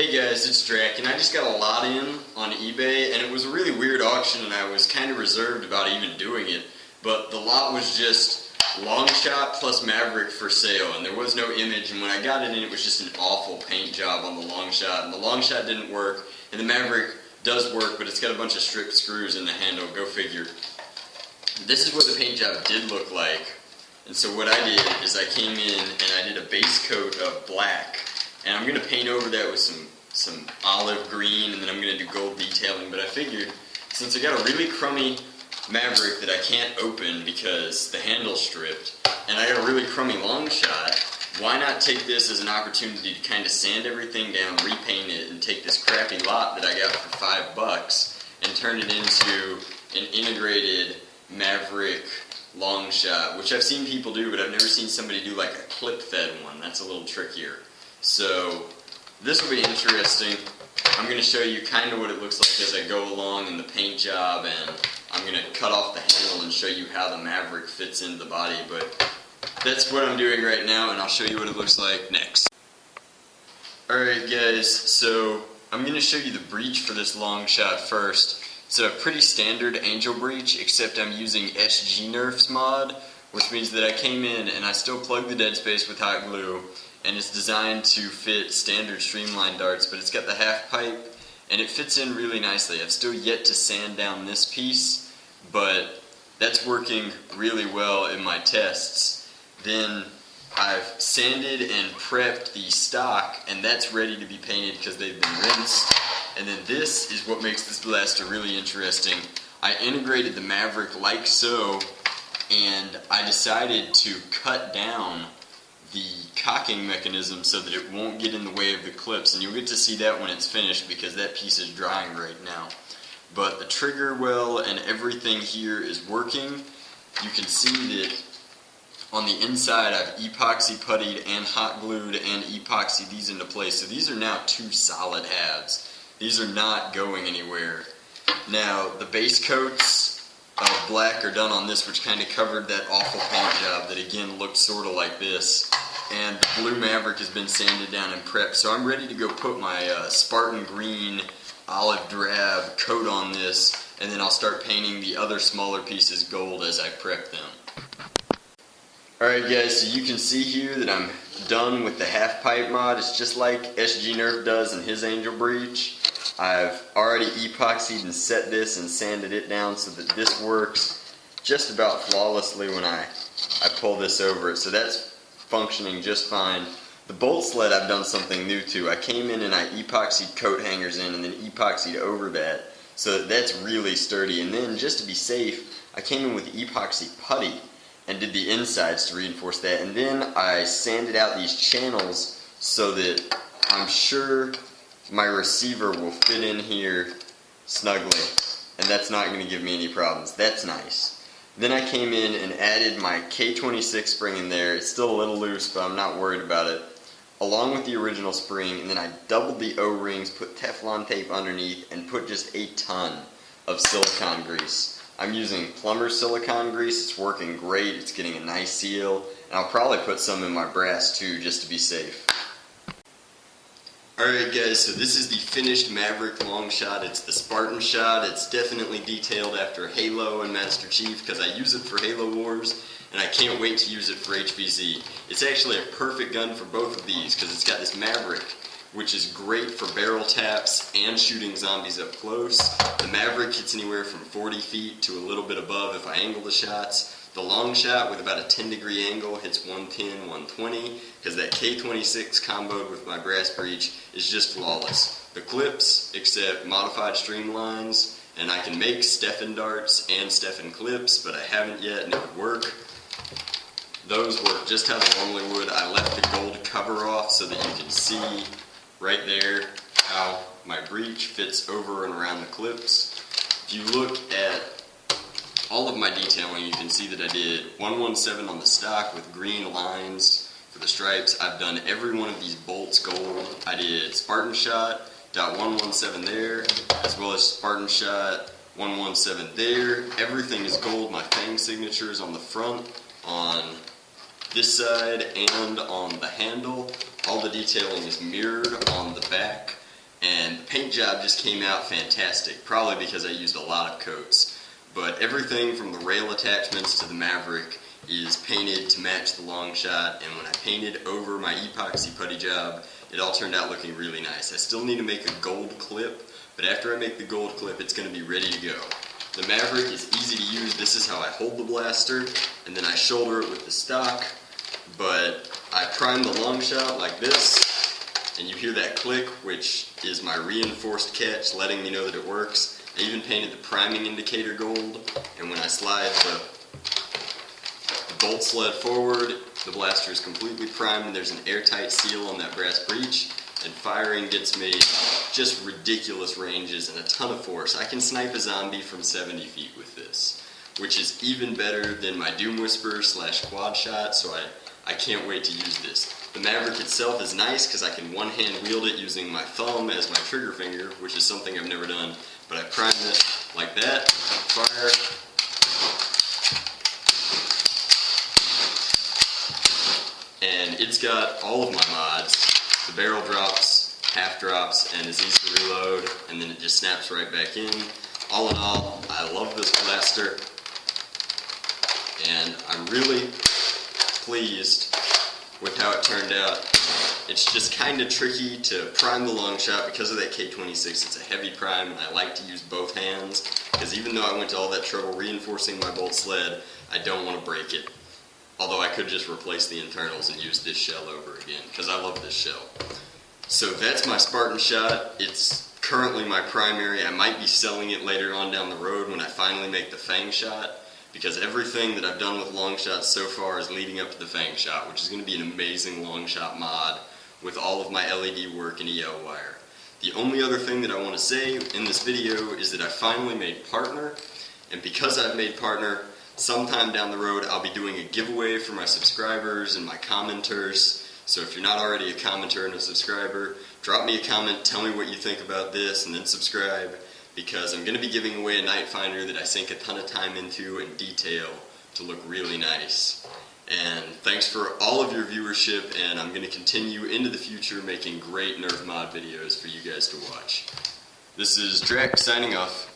Hey guys, it's Drac, and I just got a lot in on eBay, and it was a really weird auction, and I was kind of reserved about even doing it, but the lot was just Longshot plus Maverick for sale, and there was no image, and when I got it in, it was just an awful paint job on the Longshot, and the Longshot didn't work, and the Maverick does work, but it's got a bunch of stripped screws in the handle, go figure. This is what the paint job did look like, and so what I did is I came in and I did a base coat of black. And I'm going to paint over that with some olive green, and then I'm going to do gold detailing. But I figured, since I got a really crummy Maverick that I can't open because the handle's stripped, and I got a really crummy Longshot, why not take this as an opportunity to kind of sand everything down, repaint it, and take this crappy lot that I got for $5 and turn it into an integrated Maverick Longshot, which I've seen people do, but I've never seen somebody do like a clip-fed one. That's a little trickier. So this will be interesting. I'm going to show you kind of what it looks like as I go along in the paint job, and I'm going to cut off the handle and show you how the Maverick fits into the body, but that's what I'm doing right now, and I'll show you what it looks like next. Alright guys, so I'm going to show you the breech for this Longshot first. It's a pretty standard Angel breech, except I'm using SG Nerf's mod, which means that I came in and I still plugged the dead space with hot glue, and it's designed to fit standard streamline darts, but it's got the half pipe, and it fits in really nicely. I've still yet to sand down this piece, but that's working really well in my tests. Then I've sanded and prepped the stock, and that's ready to be painted because they've been rinsed. And then this is what makes this blaster really interesting. I integrated the Maverick like so, and I decided to cut down the cocking mechanism so that it won't get in the way of the clips, and you'll get to see that when it's finished because that piece is drying right now. But the trigger well and everything here is working. You can see that on the inside I've epoxy puttied and hot glued and epoxied these into place, so these are now two solid halves. These are not going anywhere. Now the base coats of black are done on this, which kind of covered that awful paint job that again looked sort of like this. And the blue Maverick has been sanded down and prepped, so I'm ready to go put my Spartan green olive drab coat on this, and then I'll start painting the other smaller pieces gold as I prep them. Alright guys, so you can see here that I'm done with the half pipe mod. It's just like SG Nerf does in his Angel breech. I've already epoxied and set this and sanded it down so that this works just about flawlessly when I pull this over it. So that's functioning just fine. The bolt sled I've done something new to. I came in and I epoxied coat hangers in and then epoxied over that so that's really sturdy. And then just to be safe, I came in with epoxy putty and did the insides to reinforce that. And then I sanded out these channels so that I'm sure my receiver will fit in here snugly, and that's not going to give me any problems. That's nice. Then I came in and added my K26 spring in there. It's still a little loose, but I'm not worried about it, along with the original spring, and then I doubled the O-rings, put Teflon tape underneath, and put just a ton of silicone grease. I'm using plumber's silicone grease. It's working great. It's getting a nice seal, and I'll probably put some in my brass too, just to be safe. Alright guys, so this is the finished Maverick Longshot. It's the Spartan shot. It's definitely detailed after Halo and Master Chief because I use it for Halo Wars, and I can't wait to use it for HVZ. It's actually a perfect gun for both of these because it's got this Maverick, which is great for barrel taps and shooting zombies up close. The Maverick hits anywhere from 40 feet to a little bit above if I angle the shots. The Longshot with about a 10-degree angle hits 110, 120, because that K26 comboed with my brass breech is just flawless. The clips accept modified streamlines, and I can make Stefan darts and Stefan clips, but I haven't yet, and it would work. Those work just how they normally would. I left the gold cover off so that you can see right there how my breech fits over and around the clips. If you look at all of my detailing, you can see that I did 117 on the stock with green lines for the stripes. I've done every one of these bolts gold. I did Spartan shot, dot 117 there, as well as Spartan shot 117 there. Everything is gold. My Fang signature is on the front, on this side, and on the handle. All the detailing is mirrored on the back. and the paint job just came out fantastic, probably because I used a lot of coats. But everything from the rail attachments to the Maverick is painted to match the long shot, and when I painted over my epoxy putty job, it all turned out looking really nice. I still need to make a gold clip, but after I make the gold clip, it's going to be ready to go. The Maverick is easy to use. This is how I hold the blaster, and then I shoulder it with the stock, but I prime the long shot like this, and you hear that click, which is my reinforced catch letting me know that it works. I even painted the priming indicator gold, and when I slide the bolt sled forward, the blaster is completely primed and there's an airtight seal on that brass breech, and firing gets me just ridiculous ranges and a ton of force. I can snipe a zombie from 70 feet with this, which is even better than my Doom Whisper / quad shot, so I can't wait to use this. The Maverick itself is nice because I can one-hand wield it using my thumb as my trigger finger, which is something I've never done, but I prime it like that, fire, and it's got all of my mods. The barrel drops, half drops, and is easy to reload, and then it just snaps right back in. All in all, I love this blaster, and I'm really pleased with how it turned out. It's just kind of tricky to prime the long shot because of that K26. It's a heavy prime, and I like to use both hands, because even though I went to all that trouble reinforcing my bolt sled, I don't want to break it. Although I could just replace the internals and use this shell over again, because I love this shell. So that's my Spartan shot. It's currently my primary. I might be selling it later on down the road when I finally make the Fang shot, because everything that I've done with long shots so far is leading up to the Fang shot, which is going to be an amazing long shot mod with all of my LED work and EL wire. The only other thing that I want to say in this video is that I finally made Partner, and because I've made Partner, sometime down the road I'll be doing a giveaway for my subscribers and my commenters. So if you're not already a commenter and a subscriber, drop me a comment, tell me what you think about this, and then subscribe, because I'm going to be giving away a night finder that I sink a ton of time into and detail to look really nice. And thanks for all of your viewership, and I'm going to continue into the future making great Nerf mod videos for you guys to watch. This is Drek signing off.